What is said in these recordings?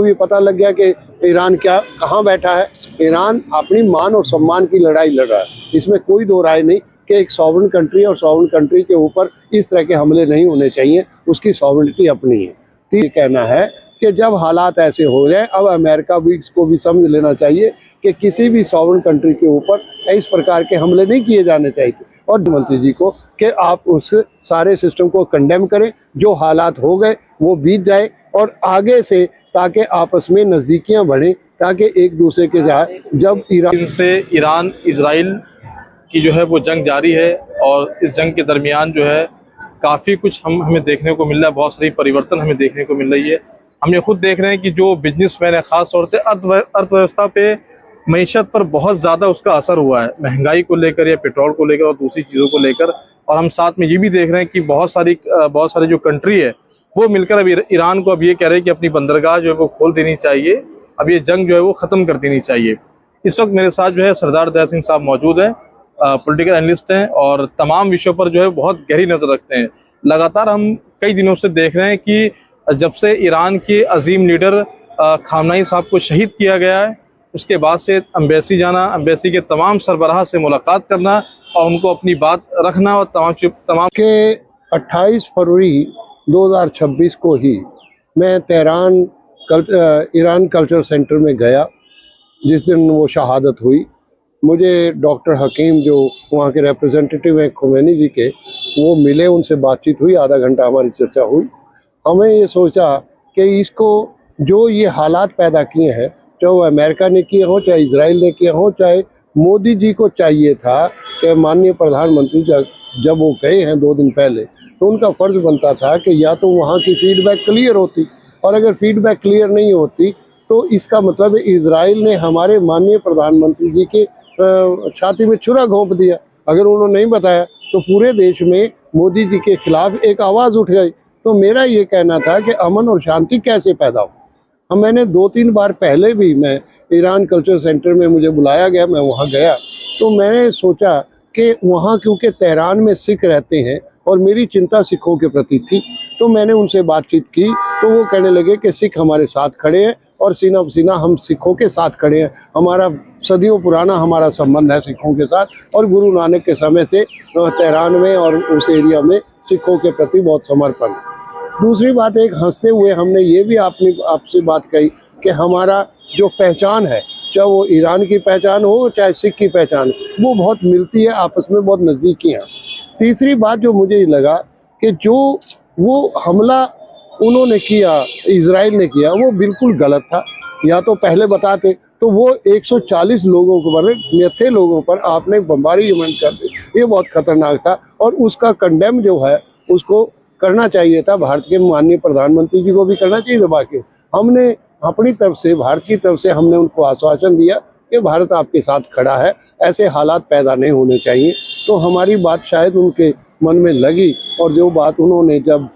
भी पता लग गया कि ईरान क्या कहाँ बैठा है। ईरान अपनी मान और सम्मान की लड़ाई लड़ रहा है, इसमें कोई दो राय नहीं कि एक सॉवरेन कंट्री और सॉवरेन कंट्री के ऊपर इस तरह के हमले नहीं होने चाहिए, उसकी सॉवरेनिटी अपनी है। तो ये कहना है कि जब हालात ऐसे हो रहे हैं, अब अमेरिका भी इसको भी समझ लेना चाहिए कि किसी भी सॉवरेन कंट्री के ऊपर इस प्रकार के हमले नहीं किए जाने चाहिए, और मंत्री जी को कि आप उस सारे सिस्टम को कंडेम करें। जो हालात हो गए वो बीत जाए और आगे से ताकि आपस में नज़दीकियां बढ़ें, ताकि एक दूसरे के जाए। जब ईरान इजराइल की जो है वो जंग जारी है, और इस जंग के दरमियान जो है काफ़ी कुछ हमें देखने को मिल रहा है, बहुत सारी परिवर्तन हमें देखने को मिल रही है। हम ये खुद देख रहे हैं कि जो बिजनेसमैन है, ख़ास तौर से अर्थव्यवस्था पे, मईशत पर बहुत ज़्यादा उसका असर हुआ है, महंगाई को लेकर या पेट्रोल को लेकर और दूसरी चीज़ों को लेकर। और हम साथ में ये भी देख रहे हैं कि बहुत सारी जो कंट्री है वो मिलकर अब ईरान को अब ये कह रहे हैं कि अपनी बंदरगाह जो है वो खोल देनी चाहिए, अब ये जंग जो है वो ख़त्म कर देनी चाहिए। इस वक्त मेरे साथ जो है सरदार दया सिंह साहब मौजूद हैं, पॉलिटिकल एनालिस्ट हैं और तमाम विषयों पर जो है बहुत गहरी नज़र रखते हैं। लगातार हम कई दिनों से देख रहे हैं कि जब से ईरान के अजीम लीडर खामनाई साहब को शहीद किया गया है, उसके बाद से एम्बेसी जाना, एम्बेसी के तमाम सरबराह से मुलाकात करना और उनको अपनी बात रखना, और तमाम के 28 फरवरी 2026 को ही मैं तेहरान ईरान कल्चर सेंटर में गया, जिस दिन वो शहादत हुई। मुझे डॉक्टर हकीम जो वहाँ के रिप्रेजेंटेटिव हैं खुमैनी जी के, वो मिले, उनसे बातचीत हुई, आधा घंटा हमारी चर्चा हुई। हमें ये सोचा कि इसको जो ये हालात पैदा किए हैं, चाहे वो अमेरिका ने किए हों, चाहे इजराइल ने किए हों, चाहे मोदी जी को चाहिए था कि माननीय प्रधानमंत्री जब वो गए हैं 2 दिन पहले, तो उनका फ़र्ज़ बनता था कि या तो वहाँ की फीडबैक क्लियर होती, और अगर फीडबैक क्लियर नहीं होती तो इसका मतलब इजराइल ने हमारे माननीय प्रधानमंत्री जी के छाती में छुरा घोंप दिया। अगर उन्होंने नहीं बताया तो पूरे देश में मोदी जी के खिलाफ एक आवाज़ उठ गई। तो मेरा ये कहना था कि अमन और शांति कैसे पैदा हो। मैंने 2-3 बार पहले भी मैं ईरान कल्चर सेंटर में मुझे बुलाया गया, मैं वहाँ गया, तो मैंने सोचा कि वहाँ क्योंकि तेहरान में सिख रहते हैं और मेरी चिंता सिखों के प्रति थी, तो मैंने उनसे बातचीत की, तो वो कहने लगे कि सिख हमारे साथ खड़े हैं और सीना बसीना हम सिखों के साथ खड़े हैं। हमारा सदियों पुराना हमारा संबंध है सिखों के साथ, और गुरु नानक के समय से तेहरान में और उस एरिया में सिखों के प्रति बहुत समर्पण। दूसरी बात, एक हंसते हुए हमने ये भी आपसे बात कही कि हमारा जो पहचान है, चाहे वो ईरान की पहचान हो चाहे सिख की पहचान, वो बहुत मिलती है, आपस में बहुत नज़दीकी हैं। तीसरी बात जो मुझे लगा कि जो वो हमला उन्होंने किया, इजराइल ने किया, वो बिल्कुल गलत था। या तो पहले बताते तो वो 140 लोगों को पर, निहत्थे लोगों पर आपने बम्बारीमेंट कर दी, ये बहुत खतरनाक था, और उसका कंडेम जो है उसको करना चाहिए था। भारत के माननीय प्रधानमंत्री जी को भी करना चाहिए था। बाकी हमने अपनी तरफ से, भारत की तरफ से हमने उनको आश्वासन दिया कि भारत आपके साथ खड़ा है, ऐसे हालात पैदा नहीं होने चाहिए। तो हमारी बात शायद उनके मन में लगी, और जो बात उन्होंने, जब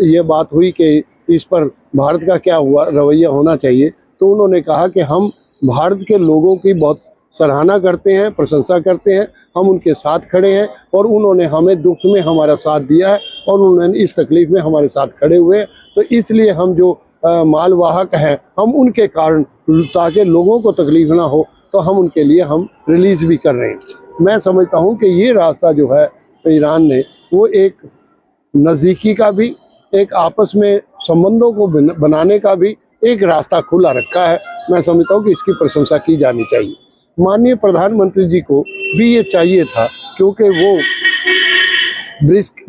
ये बात हुई कि इस पर भारत का क्या हुआ रवैया होना चाहिए, तो उन्होंने कहा कि हम भारत के लोगों की बहुत सराहना करते हैं, प्रशंसा करते हैं, हम उनके साथ खड़े हैं, और उन्होंने हमें दुख में हमारा साथ दिया है और उन्होंने इस तकलीफ़ में हमारे साथ खड़े हुए हैं। तो इसलिए हम जो मालवाहक हैं, हम उनके कारण, ताकि लोगों को तकलीफ ना हो, तो हम उनके लिए हम रिलीज़ भी कर रहे हैं। मैं समझता हूँ कि ये रास्ता जो है ईरान ने, वो एक नज़दीकी का भी, एक आपस में संबंधों को बनाने का भी एक रास्ता खुला रखा है। मैं समझता हूँ कि इसकी प्रशंसा की जानी चाहिए। माननीय प्रधानमंत्री जी को भी ये चाहिए था, क्योंकि वो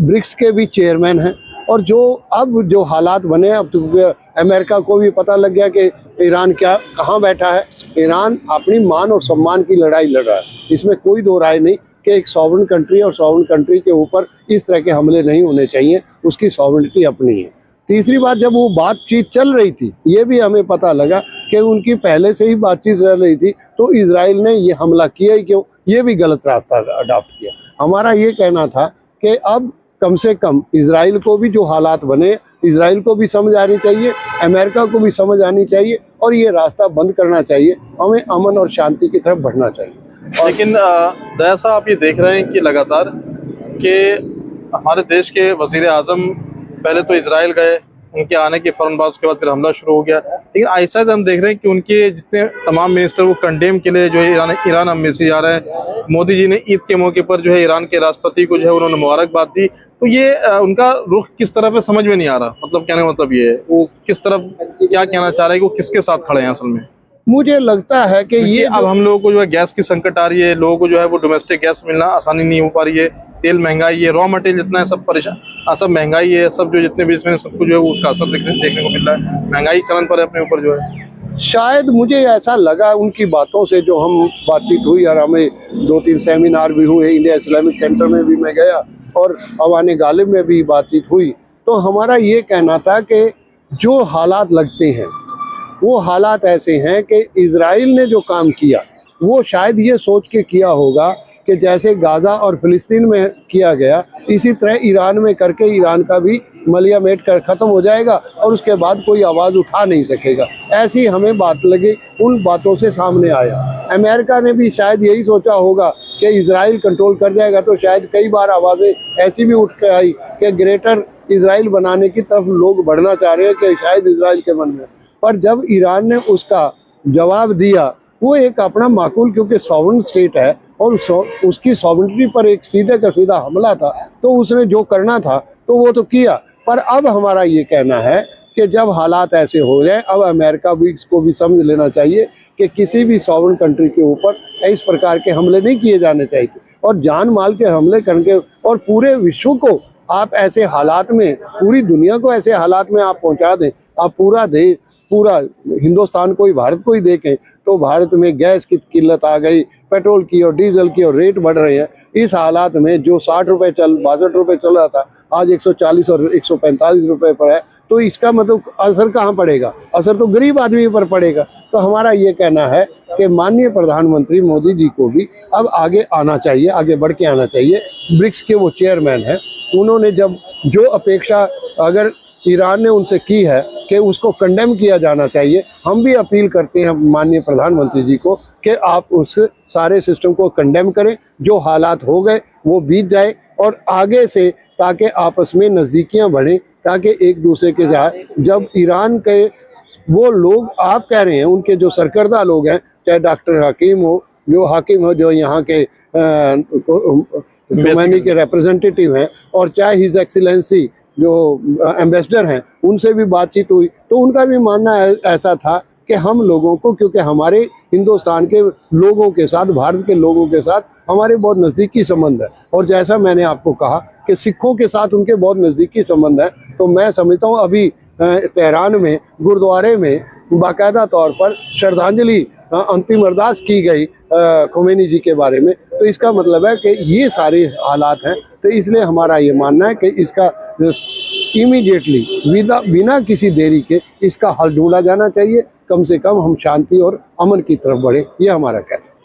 ब्रिक्स के भी चेयरमैन हैं, और जो हालात बने, अब तो अमेरिका को भी पता लग गया कि ईरान क्या कहाँ बैठा है। ईरान अपनी मान और सम्मान की लड़ाई लड़ रहा है, इसमें कोई दो राय नहीं कि एक सॉवरेन कंट्री और सॉवरेन कंट्री के ऊपर इस तरह के हमले नहीं होने चाहिए, उसकी सॉवरेनिटी अपनी है। तीसरी बात, जब वो बातचीत चल रही थी, ये भी हमें पता लगा कि उनकी पहले से ही बातचीत चल रही थी, तो इजराइल ने ये हमला किया ही क्यों, ये भी गलत रास्ता अडॉप्ट किया। हमारा ये कहना था कि अब कम से कम इजराइल को भी जो हालात बने, इजराइल को भी समझ आनी चाहिए, अमेरिका को भी समझ आनी चाहिए, और ये रास्ता बंद करना चाहिए। हमें अमन और शांति की तरफ बढ़ना चाहिए। लेकिन दया साहब, आप ये देख रहे हैं कि लगातार कि हमारे देश के वज़ीर आज़म पहले तो इजराइल गए, उनके आने के फौरन बाद उसके बाद फिर हमला शुरू हो गया। लेकिन ऐसा हम देख रहे हैं कि उनके जितने तमाम मिनिस्टर वो कंडेम के लिए जो है ईरान एम्बेसी जा रहे हैं। मोदी जी ने ईद के मौके पर जो है ईरान के राष्ट्रपति को जो है उन्होंने मुबारकबाद दी। तो ये उनका रुख किस तरफ है समझ में नहीं आ रहा। मतलब कहने का मतलब ये है वो किस तरफ क्या कहना चाह रहे हैं कि वो किसके साथ खड़े हैं असल में। मुझे लगता है कि ये अब हम लोगों को जो है गैस की संकट आ रही है, लोगों को जो है वो डोमेस्टिक गैस मिलना आसानी नहीं हो पा रही है, तेल महंगाई है, रॉ मटेरियल जितना है सब परेशान, सब महंगाई है, सब जो जितने बिजनेस सबको जो है उसका असर देखने को मिल रहा है। महंगाई चलन पर है अपने ऊपर जो है। शायद मुझे ऐसा लगा उनकी बातों से, जो हम बातचीत हुई और हमें 2-3 सेमिनार भी हुए, इंडिया इस्लामिक सेंटर में भी मैं गया और अवाने गालिब में भी बातचीत हुई, तो हमारा ये कहना था कि जो हालात लगते हैं वो हालात ऐसे हैं कि इजराइल ने जो काम किया वो शायद ये सोच के किया होगा कि जैसे गाज़ा और फ़िलिस्तीन में किया गया इसी तरह ईरान में करके ईरान का भी मलिया मेट कर ख़त्म हो जाएगा और उसके बाद कोई आवाज़ उठा नहीं सकेगा। ऐसी हमें बात लगी, उन बातों से सामने आया। अमेरिका ने भी शायद यही सोचा होगा कि इजराइल कंट्रोल कर जाएगा, तो शायद कई बार आवाज़ें ऐसी भी उठ के आई कि ग्रेटर इजराइल बनाने की तरफ लोग बढ़ना चाह रहे हैं कि शायद इजराइल के मन में। पर जब ईरान ने उसका जवाब दिया, वो एक अपना माकूल, क्योंकि सॉवरेन स्टेट है और उसकी सॉवरेनिटी पर एक सीधे का सीधा हमला था, तो उसने जो करना था तो वो तो किया। पर अब हमारा ये कहना है कि जब हालात ऐसे हो जाए, अब अमेरिका भी इसको भी समझ लेना चाहिए कि किसी भी सॉवरेन कंट्री के ऊपर इस प्रकार के हमले नहीं किए जाने चाहिए, और जान माल के हमले करके और पूरे विश्व को आप ऐसे हालात में, पूरी दुनिया को ऐसे हालात में आप पहुंचा दें। आप पूरा देश, पूरा हिंदुस्तान को ही, भारत को ही देखें तो भारत में गैस की किल्लत आ गई, पेट्रोल की और डीजल की और रेट बढ़ रहे हैं। इस हालात में जो 60 रुपये 62 रुपये चल रहा था, आज 140 और 145 रुपये पर है, तो इसका मतलब असर कहाँ पड़ेगा? असर तो गरीब आदमी पर पड़ेगा। तो हमारा ये कहना है कि माननीय प्रधानमंत्री मोदी जी को भी अब आगे आना चाहिए, आगे बढ़ के आना चाहिए। ब्रिक्स के वो चेयरमैन हैं, उन्होंने जब जो अपेक्षा अगर ईरान ने उनसे की है कि उसको कंडेम किया जाना चाहिए, हम भी अपील करते हैं माननीय प्रधानमंत्री जी को कि आप उस सारे सिस्टम को कंडेम करें। जो हालात हो गए वो बीत जाए और आगे से ताकि आपस में नज़दीकियां बढ़ें, ताकि एक दूसरे के साथ, जब ईरान के वो लोग आप कह रहे हैं उनके जो सरकर्दा लोग हैं, चाहे डॉक्टर हकीम हो, जो यहाँ के खुमैनी के रिप्रेजेंटेटिव हैं, और चाहे हिज एक्सीलेंसी जो एम्बेसडर हैं, उनसे भी बातचीत हुई, तो उनका भी मानना ऐसा था कि हम लोगों को, क्योंकि हमारे हिंदुस्तान के लोगों के साथ, भारत के लोगों के साथ हमारे बहुत नज़दीकी संबंध है, और जैसा मैंने आपको कहा कि सिखों के साथ उनके बहुत नज़दीकी संबंध है, तो मैं समझता हूँ अभी तेहरान में गुरुद्वारे में बाकायदा तौर पर श्रद्धांजलि अंतिम अरदास की गई खुमैनी जी के बारे में। तो इसका मतलब है कि ये सारे हालात हैं, तो इसलिए हमारा ये मानना है कि इसका इमीडिएटली बिना किसी देरी के इसका हल ढूंढा जाना चाहिए। कम से कम हम शांति और अमन की तरफ बढ़े, ये हमारा कहना है।